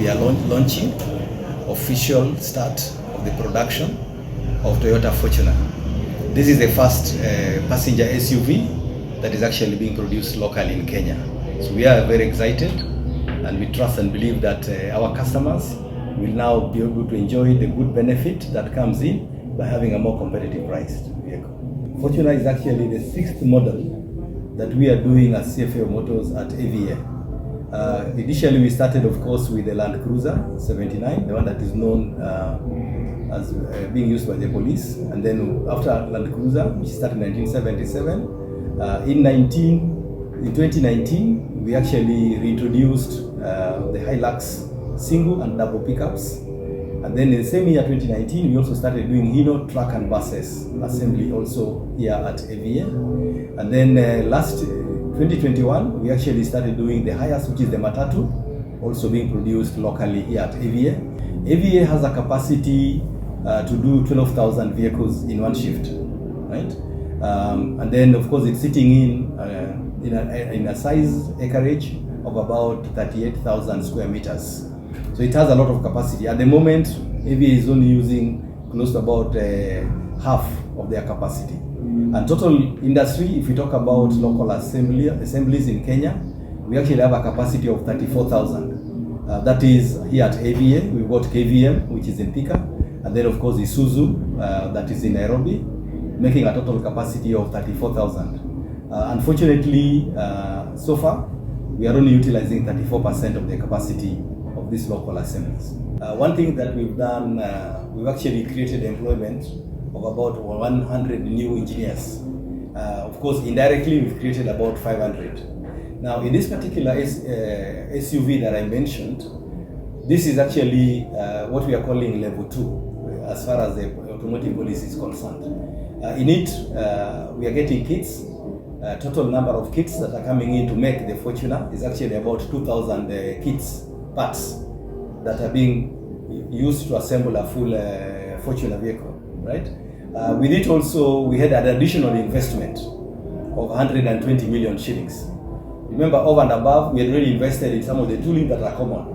we are launching official start of the production of Toyota Fortuner. This is the first passenger SUV that is actually being produced locally in Kenya. So we are very excited, and we trust and believe that our customers will now be able to enjoy the good benefit that comes in by having a more competitive priced vehicle. Fortuner is actually the 6th model that we are doing at CFAO Motors at AVA. Initially we started, of course, with the Land Cruiser 79, the one that is known as being used by the police. And then after Land Cruiser, which started in 1977, in 2019, we actually reintroduced the Hilux single and double pickups. And then in the same year, 2019, we also started doing Hino truck and buses assembly also here at AVA. And then last 2021, we actually started doing the Hiace, which is the Matatu, also being produced locally here at AVA. AVA has a capacity to do 12,000 vehicles in one shift, right? And then, of course, it's sitting in a size acreage of about 38,000 square meters. So it has a lot of capacity. At the moment, AVA is only using close to about half of their capacity. And total industry, if we talk about local assemblies in Kenya, we actually have a capacity of 34,000. That is here at AVA. We've got KVM, which is in Thika, and then of course Isuzu, that is in Nairobi, making a total capacity of 34,000. Unfortunately, so far, we are only utilizing 34% of the capacity of these local assemblies. One thing that we've done, we've actually created employment of about 100 new engineers. Of course, indirectly, we've created about 500. Now, in this particular SUV that I mentioned, this is actually what we are calling level 2, as far as the automotive policy is concerned. In it, we are getting kits. Total number of kits that are coming in to make the Fortuner is actually about 2,000 kits, parts, that are being used to assemble a full Fortuner vehicle, right? With it also, we had an additional investment of 120 million shillings. Remember, over and above, we had already invested in some of the tooling that are common,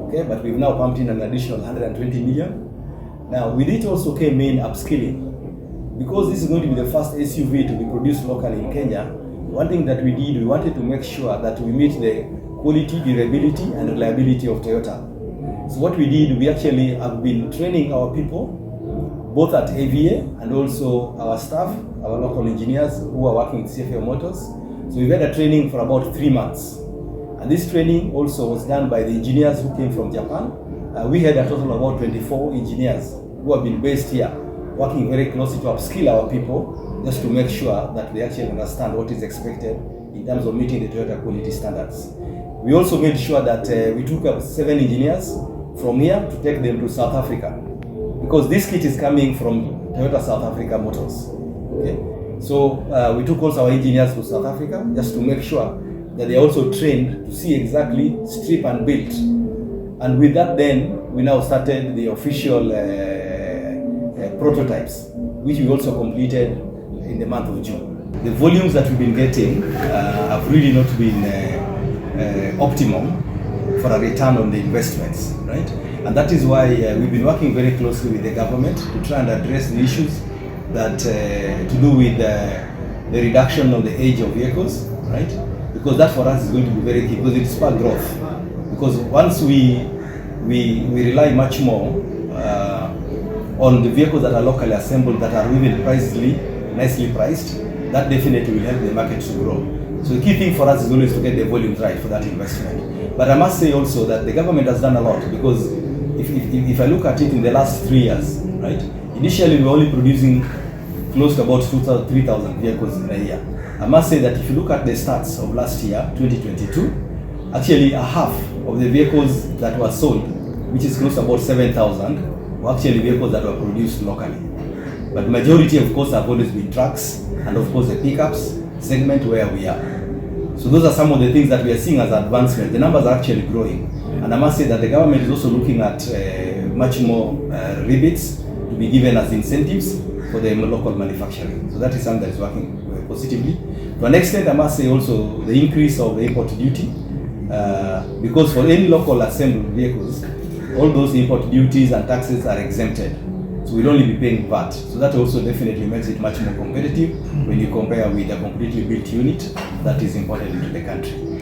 okay? But we've now pumped in an additional 120 million. Now, with it also came in upskilling. Because this is going to be the first SUV to be produced locally in Kenya, one thing that we did, we wanted to make sure that we meet the quality, durability, and reliability of Toyota. So what we did, we actually have been training our people, both at AVA and also our staff, our local engineers who are working with CFAO Motors. So we've had a training for about 3 months. And this training also was done by the engineers who came from Japan. We had a total of about 24 engineers who have been based here, working very closely to upskill our people, just to make sure that they actually understand what is expected in terms of meeting the Toyota quality standards. We also made sure that we took up 7 engineers from here to take them to South Africa, because this kit is coming from Toyota South Africa Motors. Okay, so we took also our engineers to South Africa just to make sure that they are also trained to see exactly strip and build. And with that, then we now started the official prototypes, which we also completed in the month of June. The volumes that we've been getting have really not been optimum for a return on the investments, right? And that is why we've been working very closely with the government to try and address the issues that to do with the reduction of the age of vehicles, right? Because that for us is going to be very key, because it spurs growth. Because once we rely much more on the vehicles that are locally assembled, that are even nicely priced, that definitely will help the market to grow. So the key thing for us is always to get the volumes right for that investment. But I must say also that the government has done a lot, because if I look at it in the last 3 years, right? Initially we were only producing close to about 3,000 vehicles in a year. I must say that if you look at the stats of last year, 2022, actually a half of the vehicles that were sold, which is close to about 7,000, were actually vehicles that were produced locally. But the majority, of course, have always been trucks, and of course the pickups segment where we are. So those are some of the things that we are seeing as advancement. The numbers are actually growing. And I must say that the government is also looking at much more rebates to be given as incentives for the local manufacturing. So that is something that is working positively. To an extent, I must say also the increase of the import duty because for any local assembled vehicles, all those import duties and taxes are exempted. So we'll only be paying VAT. So that also definitely makes it much more competitive when you compare with a completely built unit that is imported into the country.